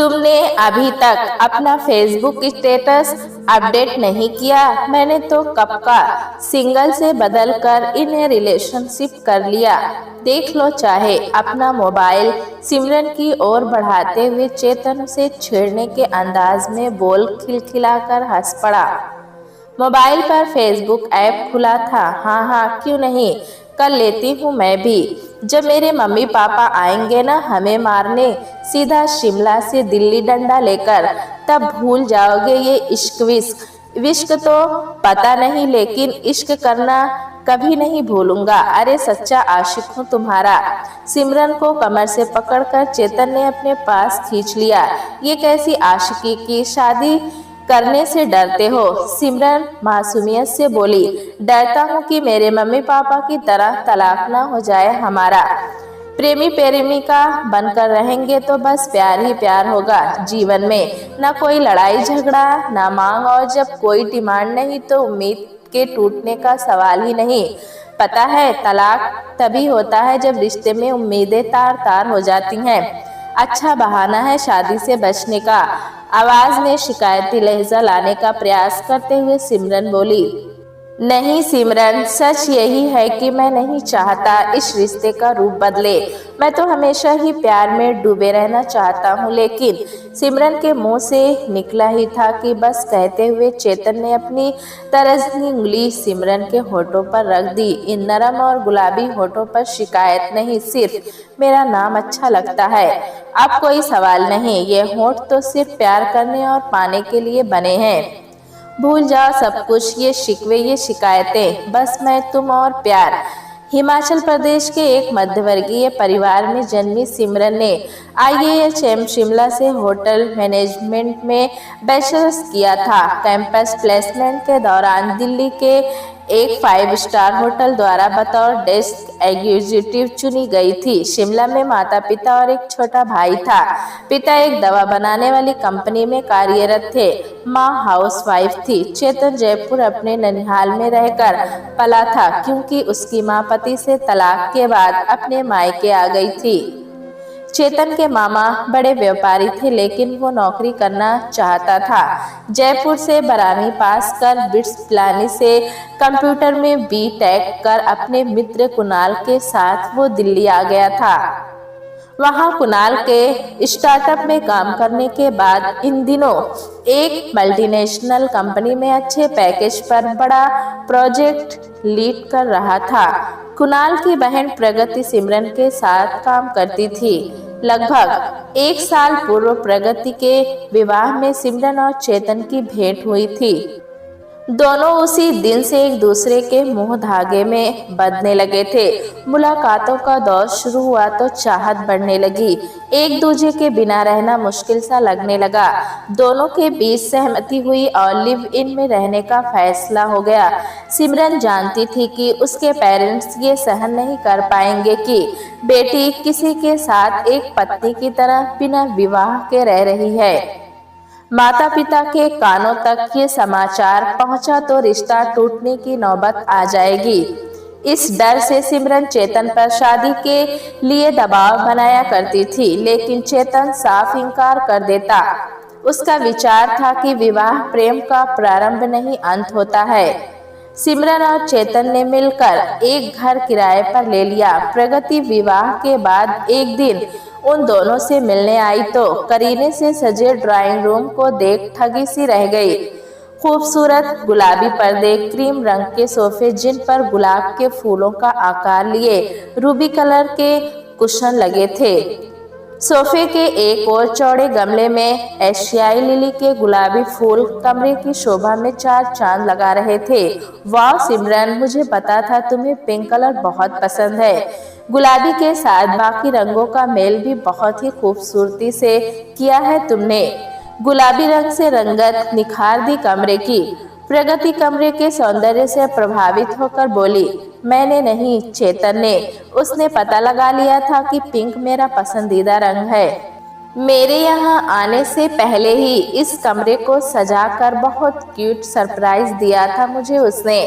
तुमने अभी तक अपना फेसबुक स्टेटस अपडेट नहीं किया। मैंने तो कब का सिंगल से बदल कर इन्हें रिलेशनशिप कर लिया। देख लो चाहे अपना मोबाइल। सिमरन की ओर बढ़ाते हुए चेतन उसे छेड़ने के अंदाज में बोल खिलखिलाकर हंस पड़ा। मोबाइल पर फेसबुक ऐप खुला था। हाँ हाँ, क्यों नहीं, कर लेती हूँ मैं भी। जब मेरे मम्मी पापा आएंगे ना हमें मारने सीधा शिमला से दिल्ली डंडा लेकर, तब भूल जाओगे ये इश्क विश्क। विश्क तो पता नहीं, लेकिन इश्क करना कभी नहीं भूलूंगा। अरे सच्चा आशिक हूँ तुम्हारा। सिमरन को कमर से पकड़कर चेतन ने अपने पास खींच लिया। ये कैसी आशिकी की, शादी करने से डरते हो? सिमरन मासूमियत से बोली। डरता हूँ कि मेरे मम्मी पापा की तरह तलाक ना हो जाए हमारा। प्रेमी प्रेमिका बनकर रहेंगे तो बस प्यार ही प्यार होगा जीवन में, ना कोई लड़ाई झगड़ा ना मांग, और जब कोई डिमांड नहीं तो उम्मीद के टूटने का सवाल ही नहीं। पता है तलाक तभी होता है जब रिश्ते में उम्मीदें तार तार हो जाती हैं। अच्छा बहाना है शादी से बचने का। आवाज में शिकायती लहजा लाने का प्रयास करते हुए सिमरन बोली। नहीं सिमरन, सच यही है कि मैं नहीं चाहता इस रिश्ते का रूप बदले। मैं तो हमेशा ही प्यार में डूबे रहना चाहता हूँ। लेकिन सिमरन के मुंह से निकला ही था कि बस कहते हुए चेतन ने अपनी तरसनी उंगली सिमरन के होठों पर रख दी। इन नरम और गुलाबी होठों पर शिकायत नहीं, सिर्फ मेरा नाम अच्छा लगता है। अब कोई सवाल नहीं, ये होठ तो सिर्फ प्यार करने और पाने के लिए बने हैं। भूल जाओ सब कुछ, ये शिकवे ये शिकायतें, बस मैं तुम और प्यार। हिमाचल प्रदेश के एक मध्यवर्गीय परिवार में जन्मी सिमरन ने IIHM शिमला से होटल मैनेजमेंट में बैचलर्स किया था। कैंपस प्लेसमेंट के दौरान दिल्ली के एक 5 स्टार होटल द्वारा बतौर डेस्क एग्जीक्यूटिव चुनी गई थी। शिमला में माता पिता और एक छोटा भाई था। पिता एक दवा बनाने वाली कंपनी में कार्यरत थे, माँ हाउसवाइफ थी। चेतन जयपुर अपने ननिहाल में रहकर पला था, क्योंकि उसकी माँ पति से तलाक के बाद अपने मायके आ गई थी। चेतन के मामा बड़े व्यापारी थे, लेकिन वो नौकरी करना चाहता था। जयपुर से 12वीं पास कर बिट्स पिलानी से कंप्यूटर में BTech कर अपने मित्र कुणाल के साथ वो दिल्ली आ गया था। वहाँ कुणाल के स्टार्टअप में काम करने के बाद इन दिनों एक मल्टीनेशनल कंपनी में अच्छे पैकेज पर बड़ा प्रोजेक्ट लीड कर रहा था। कुणाल की बहन प्रगति सिमरन के साथ काम करती थी। लगभग 1 साल पूर्व प्रगति के विवाह में सिमरन और चेतन की भेंट हुई थी। दोनों उसी दिन से एक दूसरे के मुंह धागे में बंधने लगे थे। मुलाकातों का दौर शुरू हुआ तो चाहत बढ़ने लगी। एक दूसरे के बिना रहना मुश्किल सा लगने लगा। दोनों के बीच सहमति हुई और लिव इन में रहने का फैसला हो गया। सिमरन जानती थी कि उसके पेरेंट्स ये सहन नहीं कर पाएंगे कि बेटी किसी के साथ एक पत्नी की तरह बिना विवाह के रह रही है। माता पिता के कानों तक ये समाचार पहुंचा तो रिश्ता टूटने की नौबत आ जाएगी। इस डर से सिमरन चेतन पर शादी के लिए दबाव बनाया करती थी, लेकिन चेतन साफ इनकार कर देता। उसका विचार था कि विवाह प्रेम का प्रारंभ नहीं अंत होता है। सिमरन और चेतन ने मिलकर एक घर किराए पर ले लिया। प्रगति विवाह के बाद एक दिन उन दोनों से मिलने आई तो करीने से सजे ड्राइंग रूम को देख ठगी सी रह गई। खूबसूरत गुलाबी पर्दे, क्रीम रंग के सोफे जिन पर गुलाब के फूलों का आकार लिए रूबी कलर के कुशन लगे थे। सोफे के एक और चौड़े गमले में एशियाई लिली के गुलाबी फूल कमरे की शोभा में 4 चांद लगा रहे थे। वाह सिमरन, मुझे पता था तुम्हें पिंक कलर बहुत पसंद है। गुलाबी के साथ बाकी रंगों का मेल भी बहुत ही खूबसूरती से किया है तुमने। गुलाबी रंग से रंगत निखार दी कमरे की। प्रगति कमरे के सौंदर्य से प्रभावित होकर बोली। मैंने नहीं, चेतन ने। उसने पता लगा लिया था कि पिंक मेरा पसंदीदा रंग है। मेरे यहाँ आने से पहले ही इस कमरे को सजाकर बहुत क्यूट सरप्राइज दिया था मुझे उसने।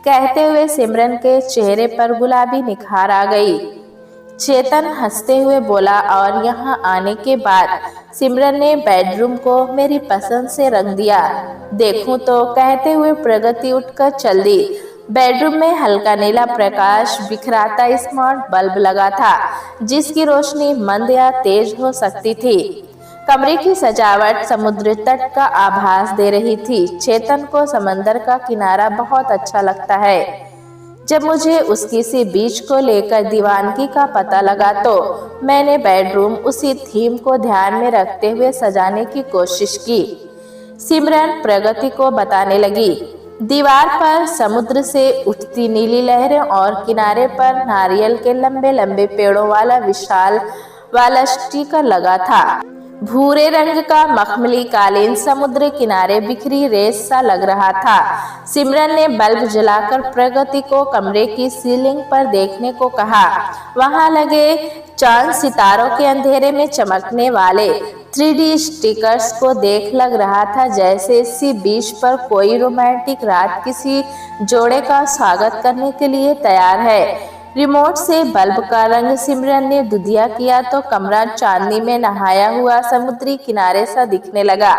कहते हुए सिमरन के चेहरे पर गुलाबी निखार आ गई। चेतन हंसते हुए बोला और यहाँ आने के बाद सिमरन ने बेडरूम को मेरी पसंद से रंग दिया। देखूं तो कहते हुए प्रगति उठकर चल दी। बेडरूम में हल्का नीला प्रकाश बिखराता स्मार्ट बल्ब लगा था, जिसकी रोशनी मंद या तेज हो सकती थी। कमरे की सजावट समुद्र तट का आभास दे रही थी। चेतन को समंदर का किनारा बहुत अच्छा लगता है। जब मुझे उस किसी बीच को लेकर दीवानगी का पता लगा तो मैंने बेडरूम उसी थीम को ध्यान में रखते हुए सजाने की कोशिश की। सिमरन प्रगति को बताने लगी। दीवार पर समुद्र से उठती नीली लहरें और किनारे पर नारियल के लंबे लंबे पेड़ों वाला विशाल वाला स्टिकर लगा था। भूरे रंग का मखमली कालीन समुद्र किनारे बिखरी रेत सा लग रहा था। सिमरन ने बल्ब जलाकर प्रगति को कमरे की सीलिंग पर देखने को कहा। वहां लगे चांद सितारों के अंधेरे में चमकने वाले 3D स्टिकर्स को देख लग रहा था जैसे इसी बीच पर कोई रोमांटिक रात किसी जोड़े का स्वागत करने के लिए तैयार है। रिमोट से बल्ब का रंग सिमरन ने दुधिया किया तो कमरा चांदनी में नहाया हुआ समुद्री किनारे सा दिखने लगा।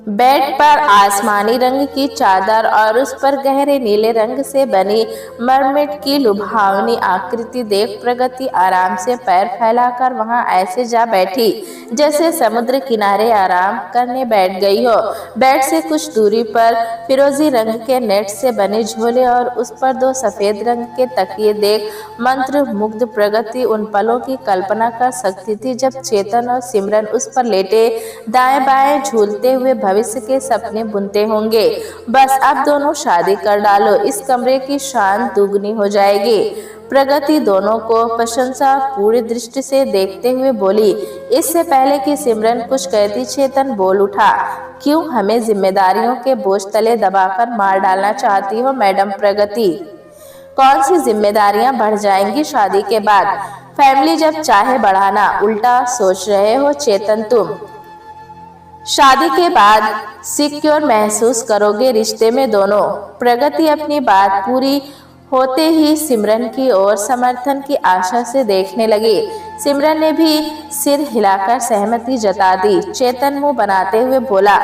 बेड पर आसमानी रंग की चादर और उस पर गहरे नीले रंग से बनी मरमेड की लुभावनी आकृति देख प्रगति आराम से पैर फैलाकर वहां ऐसे जा बैठी जैसे समुद्र किनारे आराम करने बैठ गई हो। बेड से कुछ दूरी पर फिरोजी रंग के नेट से बने झोले और उस पर 2 सफेद रंग के तकिए देख मंत्र मुग्ध प्रगति उन पलों की कल्पना कर सकती थी जब चेतन और सिमरन उस पर लेटे दाएं बाएं झूलते हुए भविष्य के सपने बुनते होंगे। बस अब दोनों शादी कर डालो, इस कमरे की शान दुगनी हो जाएगी। प्रगति दोनों को प्रशंसा पूरी दृष्टि से देखते हुए बोली। इससे पहले कि सिमरन कुछ कहती चेतन बोल उठा। क्यों हमें जिम्मेदारियों के बोझ तले दबाकर मार डालना चाहती हो मैडम प्रगति? कौन सी जिम्मेदारियां बढ़ जाएंगी शादी के बाद? फैमिली जब चाहे बढ़ाना, उल्टा सोच रहे हो चेतन तुम। शादी के बाद सिक्योर महसूस करोगे रिश्ते में दोनों। प्रगति अपनी बात पूरी होते ही सिमरन की ओर समर्थन की आशा से देखने लगी। सिमरन ने भी सिर हिलाकर सहमति जता दी। चेतन मुंह बनाते हुए बोला,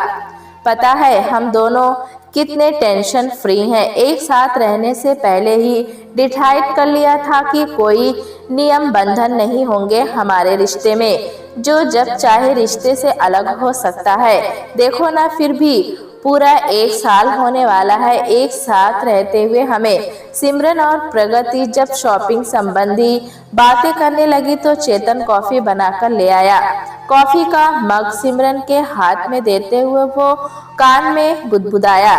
पता है हम दोनों कितने टेंशन फ्री हैं। एक साथ रहने से पहले ही डिसाइड कर लिया था कि कोई नियम बंधन नहीं होंगे हमारे रिश्ते में, जो जब चाहे रिश्ते से अलग हो सकता है। देखो ना, फिर भी पूरा 1 साल होने वाला है एक साथ रहते हुए हमें। सिमरन और प्रगति जब शॉपिंग संबंधी बातें करने लगी तो चेतन कॉफी बनाकर ले आया। कॉफी का मग सिमरन के हाथ में देते हुए वो कान में बुदबुदाया,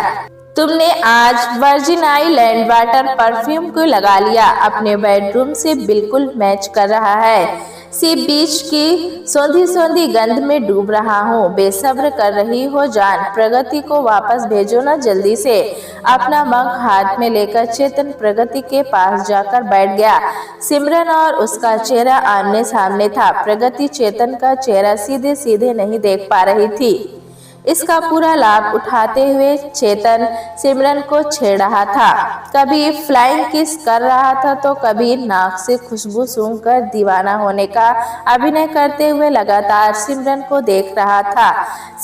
तुमने आज वर्जिन आइलैंड वाटर परफ्यूम क्यों लगा लिया? अपने बेडरूम से बिल्कुल मैच कर रहा है। सी बीच की सौंधी सौंधी गंध में डूब रहा हूँ। बेसब्र कर रही हो जान? प्रगति को वापस भेजो ना जल्दी से। अपना मग हाथ में लेकर चेतन प्रगति के पास जाकर बैठ गया। सिमरन और उसका चेहरा आमने सामने था। प्रगति चेतन का चेहरा सीधे सीधे नहीं देख पा रही थी। इसका पूरा लाभ उठाते हुए चेतन सिमरन को छेड़ रहा था। कभी फ्लाइंग किस कर रहा था तो कभी नाक से खुशबू सूंघकर दीवाना होने का अभिनय करते हुए लगातार सिमरन को देख रहा था।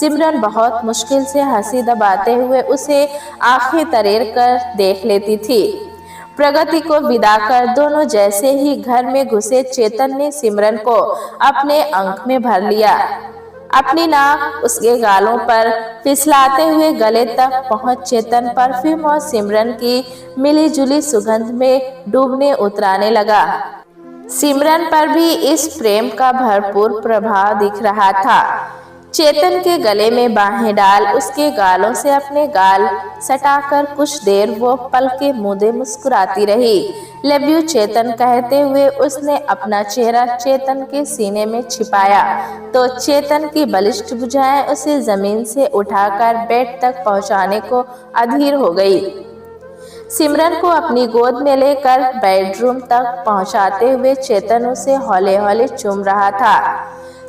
सिमरन बहुत मुश्किल से हंसी दबाते हुए उसे आंखें तरेर कर देख लेती थी। प्रगति को विदा कर दोनों जैसे ही घर में घुसे चेतन ने सिमरन को अपने अंक में भर लिया। अपनी नाक उसके गालों पर फिसलाते हुए गले तक पहुंच चेतन परफ्यूम और सिमरन की मिलीजुली सुगंध में डूबने उतराने लगा। सिमरन पर भी इस प्रेम का भरपूर प्रभाव दिख रहा था। चेतन के गले में बाहें डाल उसके गालों से अपने गाल सटाकर कुछ देर वो पलके मूंदे मुस्कुराती रही। लव यू चेतन कहते हुए उसने अपना चेहरा चेतन के सीने में छिपाया तो चेतन की बलिष्ठ भुजाएं उसे जमीन से उठाकर बेड तक पहुंचाने को अधीर हो गई। सिमरन को अपनी गोद में लेकर बेडरूम तक पहुंचाते हुए चेतन उसे हौले हौले चूम रहा था।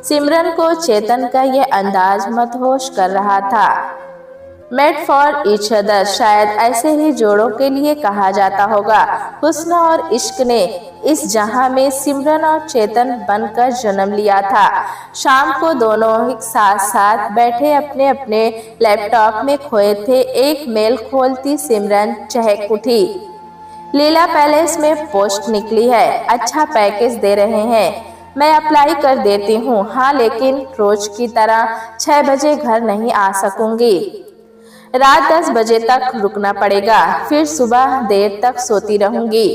सिमरन को चेतन का यह अंदाज मदहोश कर रहा था। मेड फॉर ईच अदर, शायद ऐसे ही जोड़ों के लिए कहा जाता होगा। हुस्न और इश्क ने इस जहां में सिमरन और चेतन बनकर जन्म लिया था। शाम को दोनों एक साथ साथ बैठे अपने अपने लैपटॉप में खोए थे। एक मेल खोलती सिमरन चहक उठी। लीला पैलेस में पोस्ट निकली है, अच्छा पैकेज दे रहे हैं, मैं अप्लाई कर देती हूँ। हाँ, लेकिन रोज की तरह 6 बजे घर नहीं आ सकूंगी। रात 10 बजे तक रुकना पड़ेगा, फिर सुबह देर तक सोती रहूंगी।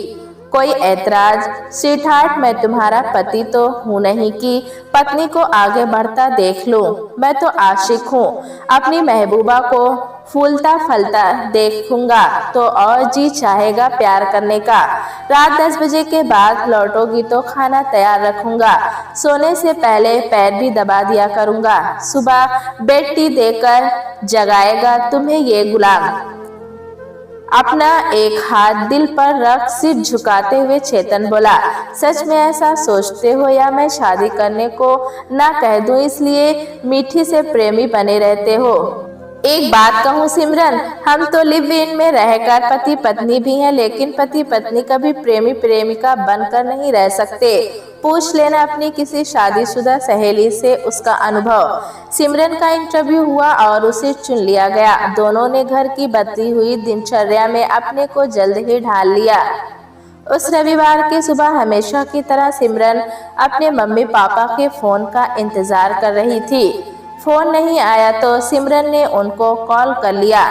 कोई ऐतराज? स्वीटहार्ट, मैं तुम्हारा पति तो हूँ नहीं कि पत्नी को आगे बढ़ता देख लूं। मैं तो आशिक हूँ, अपनी महबूबा को फूलता फलता देखूंगा तो और जी चाहेगा प्यार करने का। रात 10 बजे के बाद लौटोगी तो खाना तैयार रखूंगा, सोने से पहले पैर भी दबा दिया करूंगा। सुबह बेड टी देकर जगाएगा तुम्हें ये गुलाम। अपना एक हाथ दिल पर रख सिर झुकाते हुए चेतन बोला, सच में ऐसा सोचते हो या मैं शादी करने को ना कह दूं इसलिए मीठी से प्रेमी बने रहते हो? एक बात कहूँ सिमरन, हम तो लिव इन में रहकर पति पत्नी भी हैं, लेकिन पति पत्नी कभी प्रेमी प्रेमिका बनकर नहीं रह सकते। पूछ लेना अपनी किसी शादीशुदा सहेली से उसका अनुभव। सिमरन का इंटरव्यू हुआ और उसे चुन लिया गया। दोनों ने घर की बदली हुई दिनचर्या में अपने को जल्द ही ढाल लिया। उस रविवार की सुबह हमेशा की तरह सिमरन अपने मम्मी पापा के फोन का इंतजार कर रही थी। फोन नहीं आया तो सिमरन ने उनको कॉल कर लिया।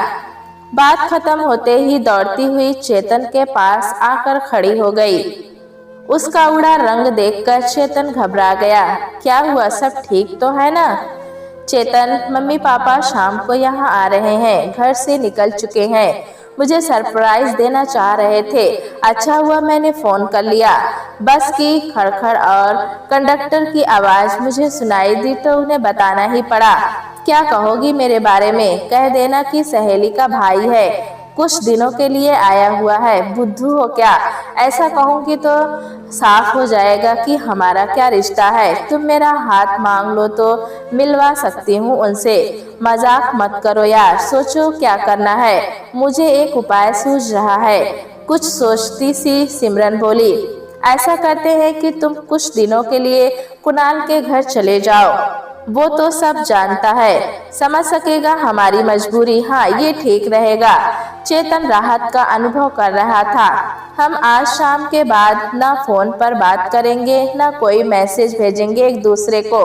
बात खत्म होते ही दौड़ती हुई चेतन के पास आकर खड़ी हो गई। उसका उड़ा रंग देखकर चेतन घबरा गया। क्या हुआ, सब ठीक तो है ना? चेतन, मम्मी पापा शाम को यहाँ आ रहे हैं, घर से निकल चुके हैं, मुझे सरप्राइज देना चाह रहे थे। अच्छा हुआ मैंने फोन कर लिया। बस की खड़खड़ और कंडक्टर की आवाज मुझे सुनाई दी तो उन्हें बताना ही पड़ा। क्या कहोगी मेरे बारे में? कह देना कि सहेली का भाई है, कुछ दिनों के लिए आया हुआ है। बुद्धू हो क्या? ऐसा कहूँगी तो साफ हो जाएगा कि हमारा क्या रिश्ता है। तुम मेरा हाथ मांग लो तो मिलवा सकती हूँ उनसे। मजाक मत करो यार, सोचो क्या करना है। मुझे एक उपाय सूझ रहा है। कुछ सोचती सी सिमरन बोली, ऐसा करते हैं कि तुम कुछ दिनों के लिए कुणाल के घर चले जाओ, वो तो सब जानता है, समझ सकेगा हमारी मजबूरी। हाँ, ये ठीक रहेगा। चेतन राहत का अनुभव कर रहा था। हम आज शाम के बाद ना फोन पर बात करेंगे ना कोई मैसेज भेजेंगे एक दूसरे को।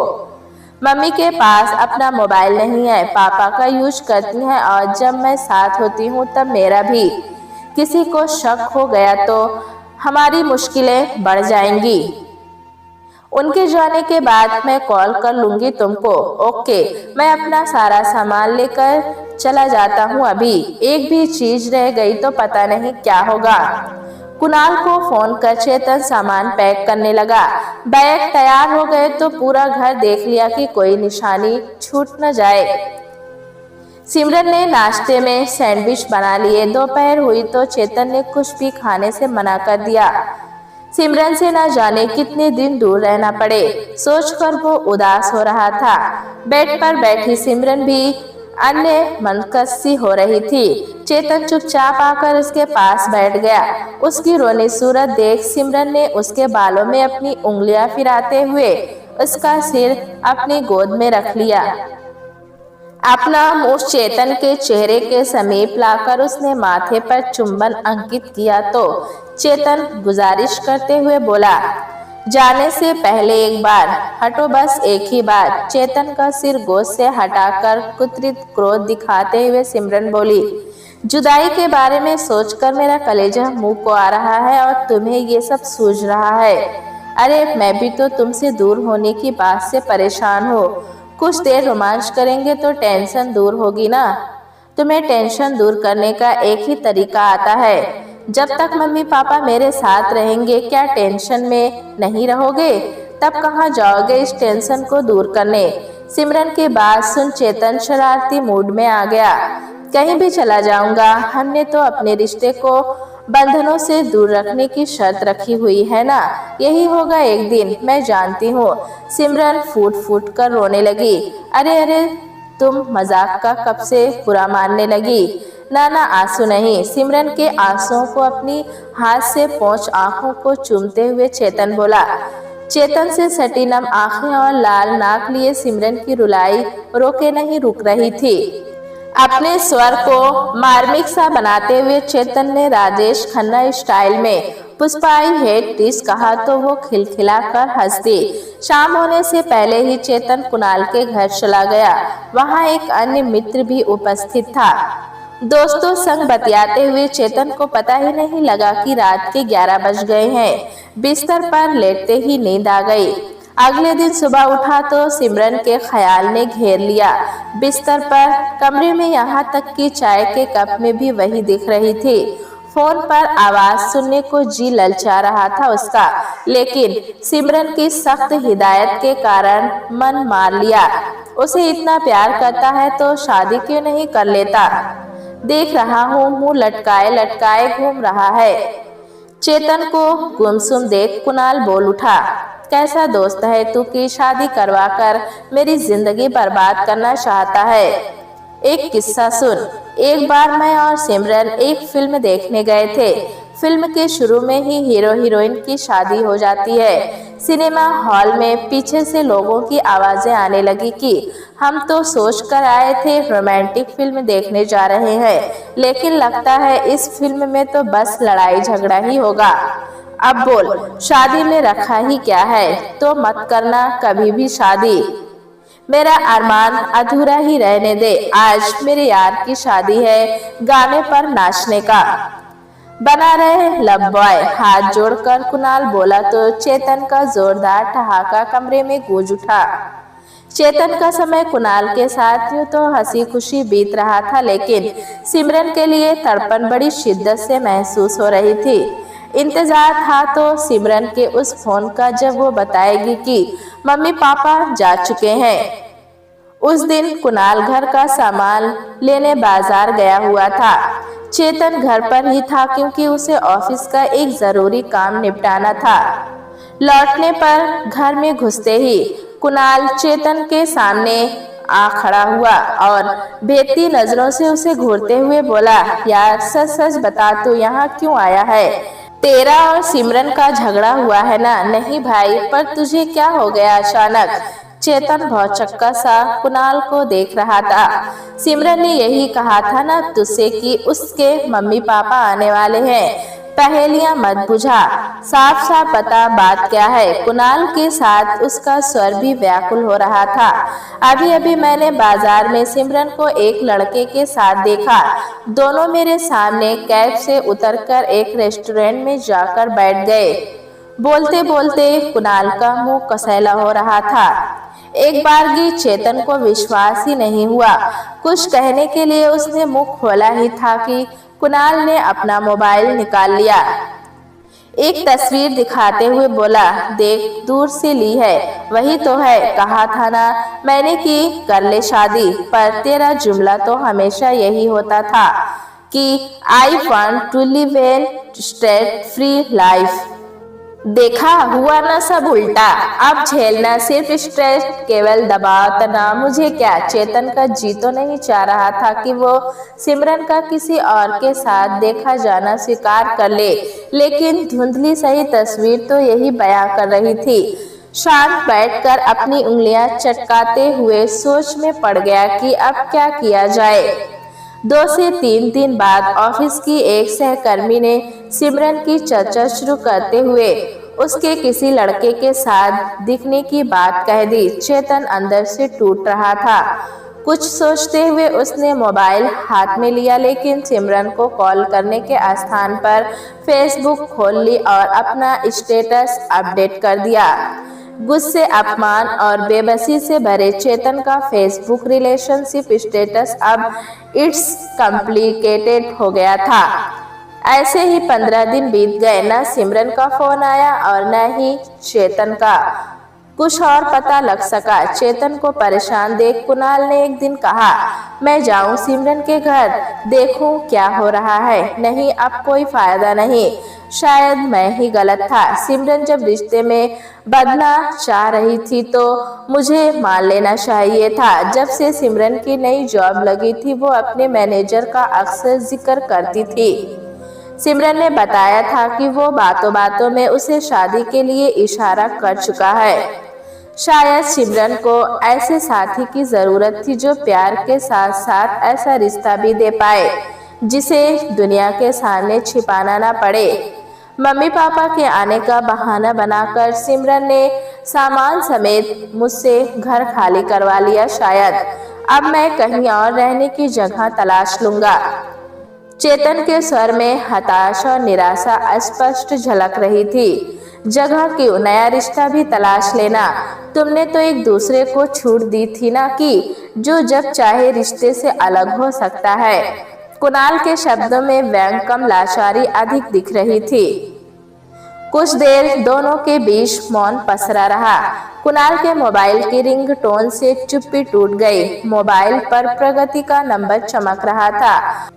मम्मी के पास अपना मोबाइल नहीं है, पापा का यूज करती हैं और जब मैं साथ होती हूँ तब मेरा भी। किसी को शक हो गया तो हमारी मुश्किलें बढ़ जाएंगी। उनके जाने के बाद मैं कॉल कर लूंगी तुमको। ओके, मैं अपना सारा सामान लेकर चला जाता हूँ अभी। एक भी चीज रह गई तो पता नहीं क्या होगा। कुणाल को फोन कर चेतन सामान पैक करने लगा। बैग तैयार हो गए तो पूरा घर देख लिया कि कोई निशानी छूट न जाए। सिमरन ने नाश्ते में सैंडविच बना लिए। दोपहर हुई तो चेतन ने कुछ भी खाने से मना कर दिया। सिमरन से न जाने कितने दिन दूर रहना पड़े, सोचकर वो उदास हो रहा था। बेड पर बैठी सिमरन भी अन्य मनकसी हो रही थी। चेतन चुपचाप आकर उसके पास बैठ गया। उसकी रोनी सूरत देख सिमरन ने उसके बालों में अपनी उंगलियां फिराते हुए उसका सिर अपनी गोद में रख लिया। अपना मुंह चेतन के चेहरे के समीप लाकर उसने माथे पर चुंबन अंकित किया तो चेतन गुजारिश करते हुए बोला, जाने से पहले एक बार हटो, बस एक ही बार। चेतन का सिर गोद से हटाकर कुत्सित क्रोध दिखाते हुए सिमरन बोली, जुदाई के बारे में सोचकर मेरा कलेजा मुंह को आ रहा है और तुम्हें ये सब सूझ रहा है। अरे मैं भी तो तुमसे दूर होने की बात से परेशान हूँ। कुछ देर रोमांच करेंगे तो टेंशन दूर होगी ना। तुम्हें टेंशन दूर करने का एक ही तरीका आता है, जब तक मम्मी पापा मेरे साथ रहेंगे। क्या टेंशन में नहीं रहोगे? तब कहाँ जाओगे इस टेंशन को दूर करने? सिमरन की बात सुन चेतन शरारती मूड में आ गया। कहीं भी चला जाऊंगा, हमने तो अपने रिश्ते को बंधनों से दूर रखने की शर्त रखी हुई है ना। यही होगा एक दिन, मैं जानती हूँ। सिमरन फूट फूट कर रोने लगी। अरे अरे, तुम मजाक का कब से बुरा मानने लगी? ना ना, आंसू नहीं। सिमरन के आंसुओं को अपनी हाथ से पोंछ आंखों को चूमते हुए चेतन बोला। चेतन से सटी नम आंखें और लाल नाक लिए सिमरन की रुलाई रोके नहीं रुक रही थी। अपने स्वर को मार्मिक सा बनाते हुए चेतन ने राजेश खन्ना स्टाइल में पुष्पा आई हेट दिस कहा तो वो खिलखिला कर हंस दी। शाम होने से पहले ही चेतन कुणाल के घर चला गया। वहाँ एक अन्य मित्र भी उपस्थित था। दोस्तों संग बतियाते हुए चेतन को पता ही नहीं लगा कि रात के 11 बज गए हैं। बिस्तर पर लेटते ही नींद आ गई। अगले दिन सुबह उठा तो सिमरन के ख्याल ने घेर लिया। बिस्तर पर, कमरे में, यहाँ तक कि चाय के कप में भी वही दिख रही थी। फोन पर आवाज सुनने को जी ललचा रहा था उसका, लेकिन सिमरन की सख्त हिदायत के कारण मन मार लिया। उसे इतना प्यार करता है तो शादी क्यों नहीं कर लेता? देख रहा हूँ मुंह लटकाए लटकाए घूम रहा है। चेतन को गुमसुम देख कुणाल बोल उठा। कैसा दोस्त है तू कि शादी करवा कर मेरी जिंदगी बर्बाद करना चाहता है? एक किस्सा सुन। एक बार मैं और सिमरन एक फिल्म देखने गए थे। फिल्म के शुरू में ही हीरो हीरोइन की शादी हो जाती है। सिनेमा हॉल में पीछे से लोगों की आवाजें आने लगी कि हम तो सोच कर आए थे रोमांटिक फिल्म देखने जा रहे हैं, लेकिन लगता है इस फिल्म में तो बस लड़ाई झगड़ा ही होगा। अब बोल, शादी में रखा ही क्या है? तो मत करना कभी भी शादी। मेरा अरमान अधूरा ही रहने दे। आज मेरे यार की शादी है, गाने पर नाचने का। बना रहे लव बॉय। हाथ जोड़कर कुणाल बोला तो चेतन का जोरदार ठहाका कमरे में गूंज उठा। चेतन का समय कुणाल के साथ यूं तो हंसी खुशी बीत रहा था, लेकिन सिमरन के लिए तड़पन बड़ी शिद्दत से महसूस हो रही थी। इंतजार था तो सिमरन के उस फोन का जब वो बताएगी कि मम्मी पापा जा चुके हैं। उस दिन कुणाल घर का सामान लेने बाजार गया हुआ था। चेतन घर पर ही था क्योंकि उसे ऑफिस का एक जरूरी काम निपटाना था। लौटने पर घर में घुसते ही कुणाल चेतन के सामने आ खड़ा हुआ और भेदती नजरों से उसे घूरते हुए बोला, यार सच सच बता तू यहाँ क्यों आया है? तेरा और सिमरन का झगड़ा हुआ है ना? नहीं भाई, पर तुझे क्या हो गया अचानक? चेतन भौचक्का सा कुणाल को देख रहा था। सिमरन ने यही कहा था ना तुझसे कि उसके मम्मी पापा आने वाले हैं। पहेलियां मत बुझा, साफ साफ बता बात क्या है। कुणाल के साथ उसका स्वर भी व्याकुल हो रहा था। अभी अभी मैंने बाजार में सिमरन को एक लड़के के साथ देखा। दोनों मेरे सामने कैब से उतरकर एक रेस्टोरेंट में जाकर बैठ गए। बोलते बोलते कुणाल का मुंह कसैला हो रहा था। एक बारगी चेतन को विश्वास ही नहीं हुआ। कुछ कहने के लिए उसने मुंह खोला ही था कि कुणाल ने अपना मोबाइल निकाल लिया। एक तस्वीर दिखाते हुए बोला, देख दूर से ली है, वही तो है, कहा था ना मैंने कि कर ले शादी। पर तेरा जुमला तो हमेशा यही होता था कि I want to live an stress free life. देखा हुआ ना सब उल्टा। अब झेलना सिर्फ स्ट्रेस, केवल दबाव तनाव। मुझे क्या? चेतन का जी तो नहीं चाह रहा था कि वो सिमरन का किसी और के साथ देखा जाना स्वीकार कर ले, लेकिन धुंधली सही तस्वीर तो यही बयां कर रही थी। शांत बैठकर अपनी उंगलियां चटकाते हुए सोच में पड़ गया कि अब क्या किया जाए। 2 से 3 दिन बाद ऑफिस की एक सहकर्मी ने सिमरन की चर्चा शुरू करते हुए उसके किसी लड़के के साथ दिखने की बात कह दी। चेतन अंदर से टूट रहा था। कुछ सोचते हुए उसने मोबाइल हाथ में लिया, लेकिन सिमरन को कॉल करने के स्थान पर फेसबुक खोल ली और अपना स्टेटस अपडेट कर दिया। गुस्से, अपमान और बेबसी से भरे चेतन का फेसबुक रिलेशनशिप स्टेटस अब इट्स कॉम्प्लिकेटेड हो गया था। ऐसे ही 15 दिन बीत गए। न सिमरन का फोन आया और न ही चेतन का कुछ और पता लग सका। चेतन को परेशान देख कुणाल ने एक दिन कहा, मैं जाऊं सिमरन के घर, देखूं क्या हो रहा है। नहीं, अब कोई फायदा नहीं। शायद मैं ही गलत था। सिमरन जब रिश्ते में बदलना चाह रही थी तो मुझे मान लेना चाहिए था। जब से सिमरन की नई जॉब लगी थी वो अपने मैनेजर का अक्सर जिक्र करती थी। सिमरन ने बताया था कि वो बातों बातों में उसे शादी के लिए इशारा कर चुका है। शायद सिमरन को ऐसे साथी की जरूरत थी जो प्यार के साथ साथ ऐसा रिश्ता भी दे पाए जिसे दुनिया के सामने छिपाना ना पड़े। मम्मी पापा के आने का बहाना बनाकर सिमरन ने सामान समेत मुझसे घर खाली करवा लिया। शायद अब मैं कहीं और रहने की जगह तलाश लूंगा। चेतन के स्वर में हताशा और निराशा स्पष्ट झलक रही थी। जगह क्यों, नया रिश्ता भी तलाश लेना। तुमने तो एक दूसरे को छूट दी थी ना कि जो जब चाहे रिश्ते से अलग हो सकता है। कुणाल के शब्दों में व्यंग कम लाचारी अधिक दिख रही थी। कुछ देर दोनों के बीच मौन पसरा रहा। कुणाल के मोबाइल की रिंगटोन से चुप्पी टूट गई। मोबाइल पर प्रगति का नंबर चमक रहा था।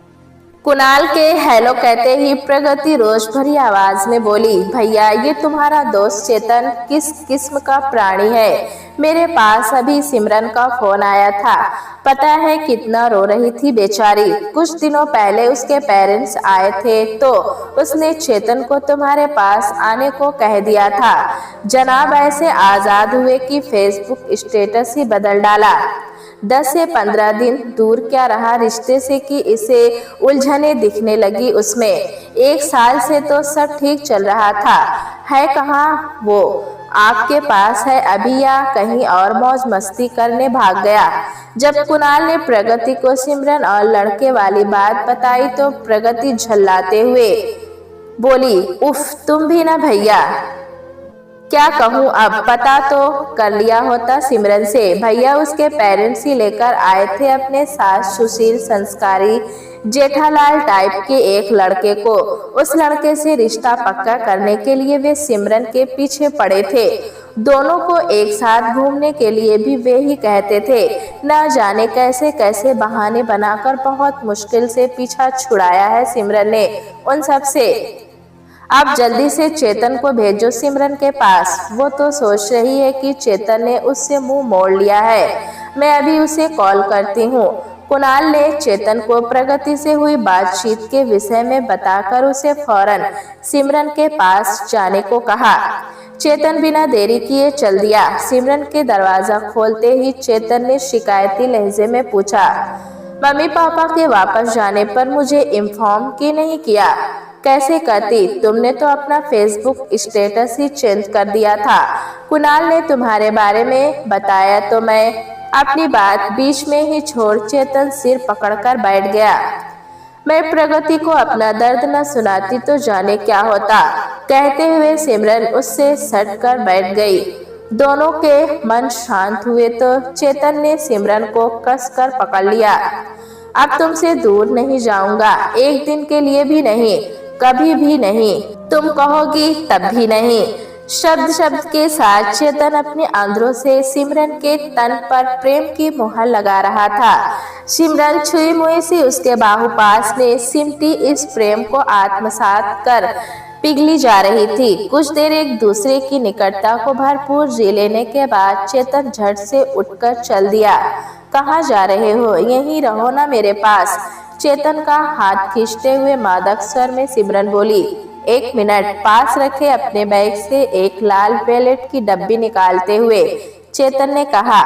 कुणाल के हेलो कहते ही प्रगति रोष भरी आवाज में बोली, भैया ये तुम्हारा दोस्त चेतन किस किस्म का प्राणी है। मेरे पास अभी सिमरन का फोन आया था। पता है कितना रो रही थी बेचारी। कुछ दिनों पहले उसके पेरेंट्स आए थे तो उसने चेतन को तुम्हारे पास आने को कह दिया था। जनाब ऐसे आजाद हुए कि फेसबुक स्टेटस ही बदल डाला। 10 से 15 दिन दूर क्या रहा रिश्ते से कि इसे उलझने दिखने लगी उसमें। 1 साल से तो सब ठीक चल रहा था। है कहाँ वो? आपके पास है अभी या कहीं और मौज मस्ती करने भाग गया? जब कुणाल ने प्रगति को सिमरन और लड़के वाली बात बताई तो प्रगति झल्लाते हुए बोली, उफ तुम भी ना भैया। क्या कहूँ अब, पता तो कर लिया होता सिमरन से। भैया उसके पेरेंट्स ही लेकर आए थे अपने साथ सुशील संस्कारी जेठालाल टाइप के एक लड़के को। उस लड़के से रिश्ता पक्का करने के लिए वे सिमरन के पीछे पड़े थे। दोनों को एक साथ घूमने के लिए भी वे ही कहते थे। न जाने कैसे कैसे बहाने बनाकर बहुत मुश्किल से पीछा छुड़ाया है सिमरन ने उन सब से। आप जल्दी से चेतन को भेजो सिमरन के पास। वो तो सोच रही है कि चेतन ने उससे मुंह मोड़ लिया है। मैं अभी उसे कॉल करती हूँ। कुणाल ने चेतन को प्रगति से हुई बातचीत के विषय में बताकर उसे फौरन सिमरन के पास जाने को कहा। चेतन बिना देरी किए चल दिया। सिमरन के दरवाजा खोलते ही चेतन ने शिकायती लहजे में पूछा, मम्मी पापा के वापस जाने पर मुझे इन्फॉर्म क्यों नहीं किया? कैसे करती? तुमने तो अपना फेसबुक स्टेटस ही चेंज कर दिया था। कुणाल ने तुम्हारे बारे में बताया तो मैं अपनी बात बीच में ही छोड़ चेतन सिर पकड़कर बैठ गया। मैं प्रगति को अपना दर्द न सुनाती तो जाने क्या होता। कहते हुए सिमरन उससे सट कर बैठ गई। दोनों के मन शांत हुए तो चेतन ने सिमरन को कसकर पकड़ लिया। अब तुमसे दूर नहीं जाऊंगा, एक दिन के लिए भी नहीं, कभी भी नहीं। तुम कहोगी तब भी नहीं। शब्द शब्द के साथ चेतन अपने अंदरों से सिमरन के तन पर प्रेम की मुहर लगा रहा था। सिमरन छुई मुई सी उसके बाहुपास ने सिमटी इस प्रेम को आत्मसात कर पिघली जा रही थी। कुछ देर एक दूसरे की निकटता को भरपूर जी लेने के बाद चेतन झट से उठकर चल दिया। कहाँ जा रहे हो? यहीं रहो ना मेरे पास। चेतन का हाथ खींचते हुए मादक स्वर में सिमरन बोली। 1 मिनट। पास रखे अपने बैग से एक लाल वेलवेट की डब्बी निकालते हुए चेतन ने कहा।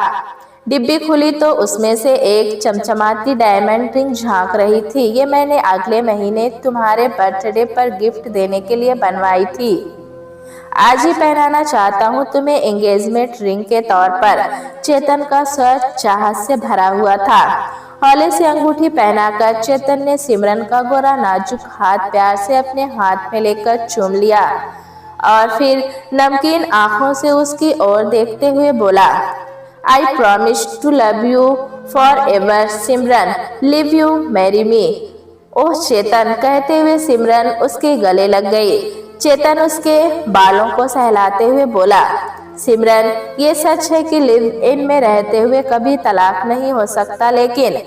डिब्बी खुली तो उसमें से एक चमचमाती डायमंड रिंग झांक रही थी। ये मैंने अगले महीने तुम्हारे बर्थडे पर गिफ्ट देने के लिए बनवाई थी। आज ही पहनाना चाहता हूँ तुम्हें एंगेजमेंट रिंग के तौर पर। चेतन का स्वर चाहत से भरा हुआ था। हौले से अंगूठी पहनाकर चेतन ने सिमरन का गोरा नाजुक हाथ प्यार से अपने हाथ में लेकर चूम लिया और फिर नमकीन आंखों से उसकी ओर देखते हुए बोला, I promise to love you forever Simran, live you marry me। ओह चेतन, कहते हुए सिमरन उसके गले लग गई। चेतन उसके बालों को सहलाते हुए बोला, सिमरन ये सच है कि लिव इन में रहते हुए कभी तलाक नहीं हो सकता, लेकिन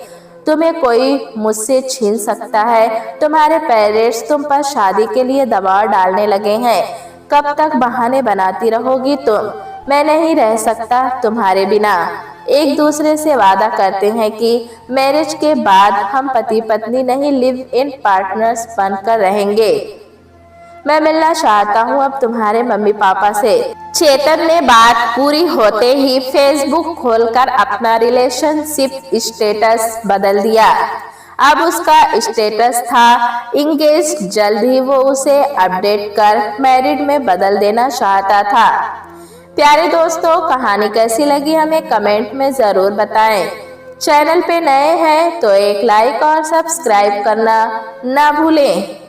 तुम्हें कोई मुझसे छीन सकता है। तुम्हारे पेरेंट्स तुम पर शादी के लिए दबाव डालने लगे हैं। कब तक बहाने बनाती रहोगी तुम? मैं नहीं रह सकता तुम्हारे बिना। एक दूसरे से वादा करते हैं कि मैरिज के बाद हम पति पत्नी नहीं, लिव इन पार्टनर्स बनकर रहेंगे। मैं मिलना चाहता हूँ अब तुम्हारे मम्मी पापा से। चेतन ने बात पूरी होते ही फेसबुक खोलकर अपना रिलेशनशिप स्टेटस बदल दिया। अब उसका स्टेटस था इंगेज। जल्द ही वो उसे अपडेट कर मैरिड में बदल देना चाहता था। प्यारे दोस्तों, कहानी कैसी लगी हमें कमेंट में जरूर बताएं। चैनल पे नए हैं तो एक लाइक और सब्सक्राइब करना ना भूलें।